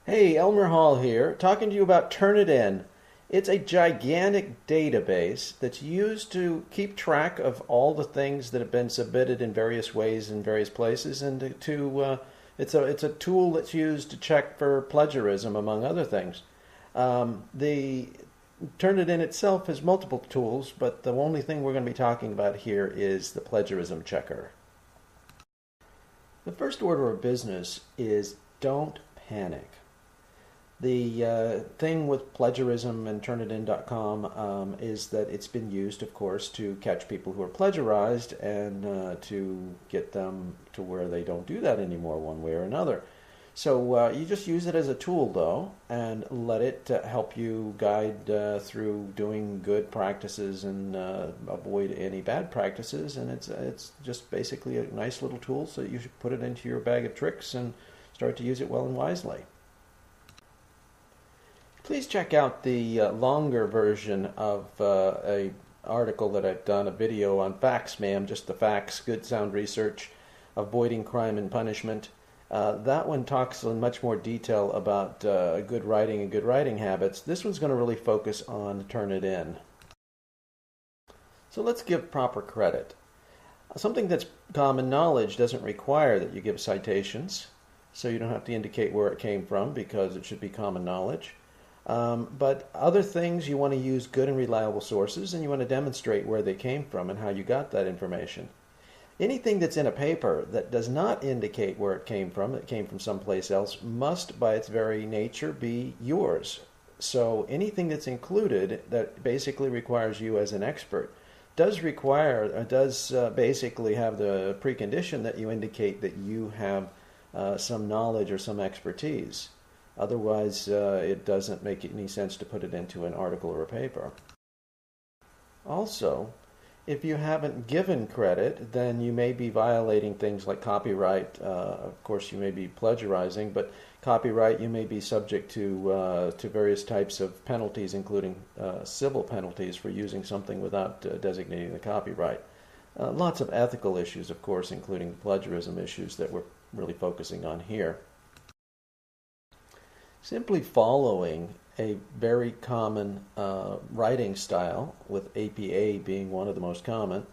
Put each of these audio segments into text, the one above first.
Hey, Elmer Hall here, talking to you about Turnitin. It's a gigantic database that's used to keep track of all the things that have been submitted in various ways in various places, and it's a tool that's used to check for plagiarism, among other things. The Turnitin itself has multiple tools, but the only thing we're going to be talking about here is the plagiarism checker. The first order of business is don't panic. The thing with plagiarism and TurnItIn.com is that it's been used, of course, to catch people who are plagiarized and to get them to where they don't do that anymore one way or another. So you just use it as a tool, though, and let it help you guide through doing good practices and avoid any bad practices. And it's just basically a nice little tool, so you should put it into your bag of tricks and start to use it well and wisely. Please check out the longer version of a article that I've done, a video on facts, ma'am, just the facts, good sound research, avoiding crime and punishment. That one talks in much more detail about good writing and good writing habits. This one's going to really focus on Turnitin. So let's give proper credit. Something that's common knowledge doesn't require that you give citations, so you don't have to indicate where it came from because it should be common knowledge. But other things, you want to use good and reliable sources, and you want to demonstrate where they came from and how you got that information. Anything that's in a paper that does not indicate where it came from, that came from someplace else, must by its very nature be yours. So anything that's included that basically requires you as an expert does basically have the precondition that you indicate that you have some knowledge or some expertise. Otherwise, it doesn't make any sense to put it into an article or a paper. Also, if you haven't given credit, then you may be violating things like copyright. Of course, you may be plagiarizing, but copyright, you may be subject to various types of penalties, including civil penalties for using something without designating the copyright. Lots of ethical issues, of course, including plagiarism issues that we're really focusing on here. Simply following a very common writing style, with APA being one of the most common,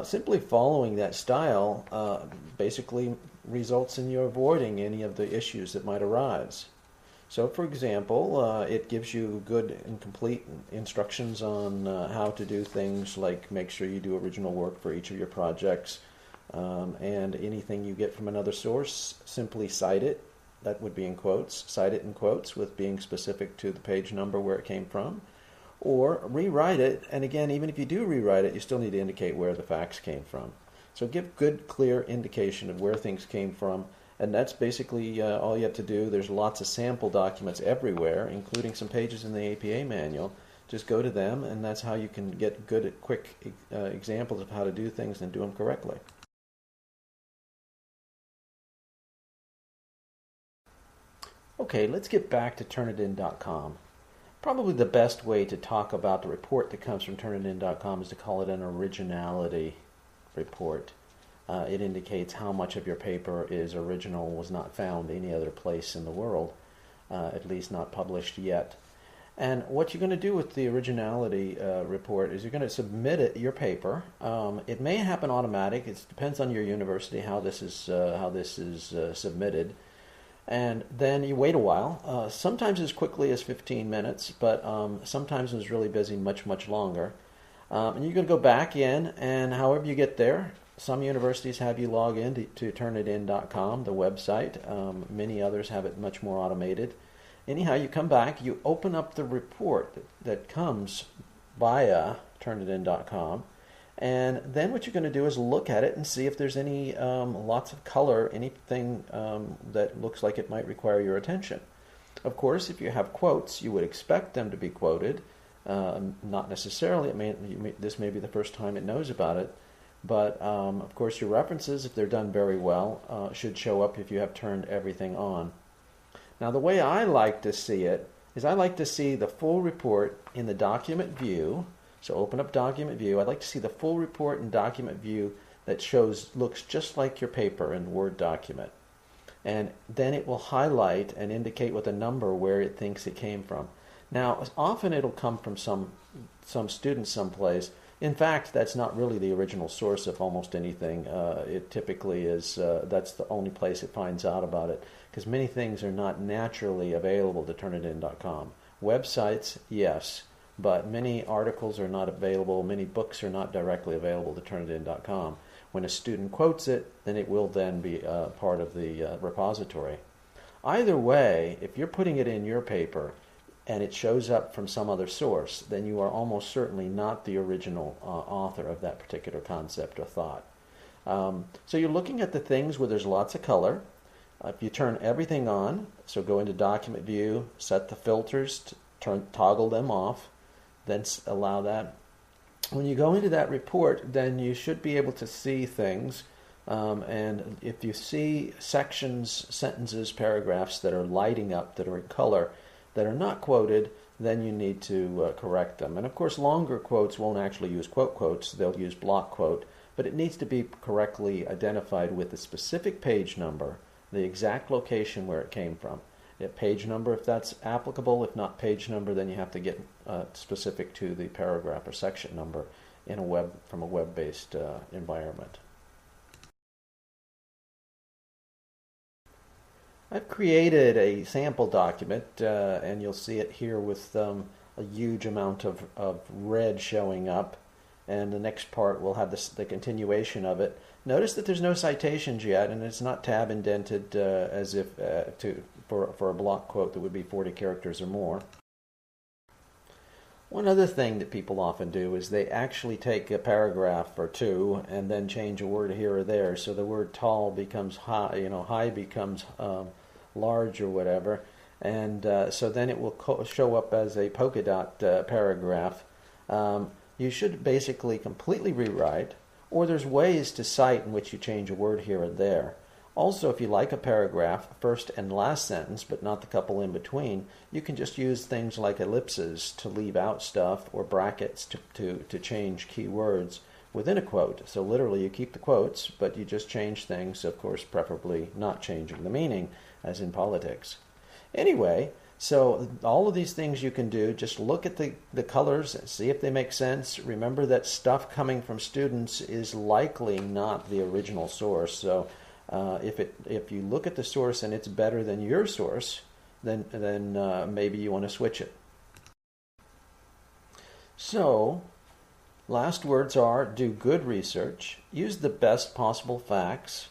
simply following that style basically results in you avoiding any of the issues that might arise. So, for example, it gives you good and complete instructions on how to do things like make sure you do original work for each of your projects, and anything you get from another source, simply cite it. That would be in quotes, cite it in quotes with being specific to the page number where it came from, or rewrite it. And again, even if you do rewrite it, you still need to indicate where the facts came from. So give good, clear indication of where things came from, and that's basically all you have to do. There's lots of sample documents everywhere, including some pages in the APA manual. Just go to them, and that's how you can get good, quick examples of how to do things and do them correctly. Okay, let's get back to TurnItIn.com. Probably the best way to talk about the report that comes from TurnItIn.com is to call it an originality report. It indicates how much of your paper is original, was not found any other place in the world, at least not published yet. And what you're going to do with the originality report is you're going to submit your paper. It may happen automatic. It depends on your university how this is submitted. And then you wait a while, sometimes as quickly as 15 minutes, but sometimes when it's really busy, much, much longer. And you're going to go back in, and however you get there, some universities have you log in to TurnItIn.com, the website. Many others have it much more automated. Anyhow, you come back, you open up the report that comes via TurnItIn.com, and then what you're going to do is look at it and see if there's any lots of color, anything that looks like it might require your attention. Of course, if you have quotes, you would expect them to be quoted. Not necessarily. This may be the first time it knows about it. But, of course, your references, if they're done very well, should show up if you have turned everything on. Now, the way I like to see it is I like to see the full report in the document view. So open up document view. I'd like to see the full report in document view that looks just like your paper in Word document. and then it will highlight and indicate with a number where it thinks it came from. Now, often it'll come from some student someplace. In fact, that's not really the original source of almost anything. It typically is, that's the only place it finds out about it, because many things are not naturally available to TurnItIn.com. Websites, yes, but many articles are not available, many books are not directly available to TurnItIn.com. When a student quotes it, then it will then be part of the repository. Either way, if you're putting it in your paper and it shows up from some other source, then you are almost certainly not the original author of that particular concept or thought. So you're looking at the things where there's lots of color. If you turn everything on, so go into Document View, set the filters, toggle them off, then allow that. When you go into that report, then you should be able to see things. And if you see sections, sentences, paragraphs that are lighting up, that are in color, that are not quoted, then you need to correct them. And of course, longer quotes won't actually use quotes, they'll use block quote, but it needs to be correctly identified with the specific page number, the exact location where it came from. Page number if that's applicable. If not page number, then you have to get specific to the paragraph or section number in from a web-based environment. I've created a sample document, and you'll see it here with a huge amount of red showing up, and the next part will have the continuation of it. Notice that there's no citations yet, and it's not tab indented as if for a block quote that would be 40 characters or more. One other thing that people often do is they actually take a paragraph or two and then change a word here or there. So the word tall becomes high, high becomes large or whatever. And so then it will show up as a polka dot paragraph. You should basically completely rewrite, or there's ways to cite in which you change a word here and there. Also, if you like a paragraph, first and last sentence, but not the couple in between, you can just use things like ellipses to leave out stuff, or brackets to change key words within a quote. So literally you keep the quotes, but you just change things, of course preferably not changing the meaning, as in politics. Anyway, so all of these things you can do, just look at the colors, see if they make sense. Remember that stuff coming from students is likely not the original source, so if you look at the source and it's better than your source, then maybe you want to switch it. So, last words are: do good research, use the best possible facts,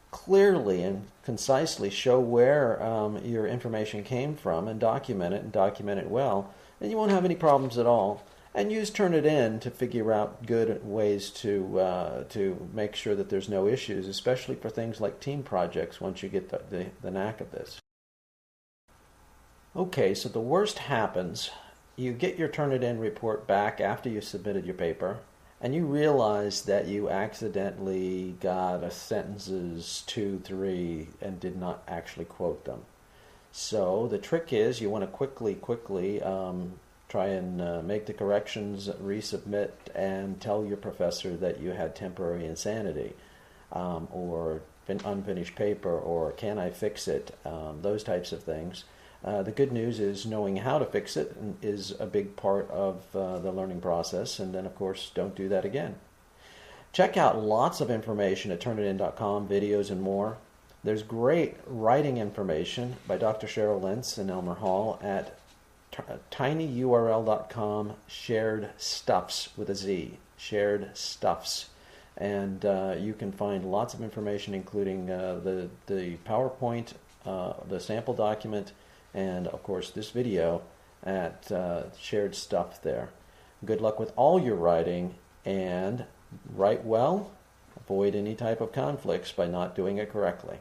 clearly and concisely show where your information came from, and document it well, and you won't have any problems at all. And use TurnItIn to figure out good ways to make sure that there's no issues, especially for things like team projects once you get the knack of this. Okay, so the worst happens. You get your TurnItIn report back after you submitted your paper, and you realize that you accidentally got a sentences 2, 3, and did not actually quote them. So the trick is you want to quickly try and make the corrections, resubmit, and tell your professor that you had temporary insanity, or unfinished paper, or can I fix it, those types of things. The good news is knowing how to fix it is a big part of the learning process, and then of course don't do that again. Check out lots of information at TurnItIn.com, videos and more. There's great writing information by Dr. Cheryl Lentz and Elmer Hall at tinyurl.com shared stuffs with a Z, shared stuffs, and you can find lots of information, including the PowerPoint, the sample document, and of course this video at shared stuff there. Good luck with all your writing, and write well. Avoid any type of conflicts by not doing it correctly.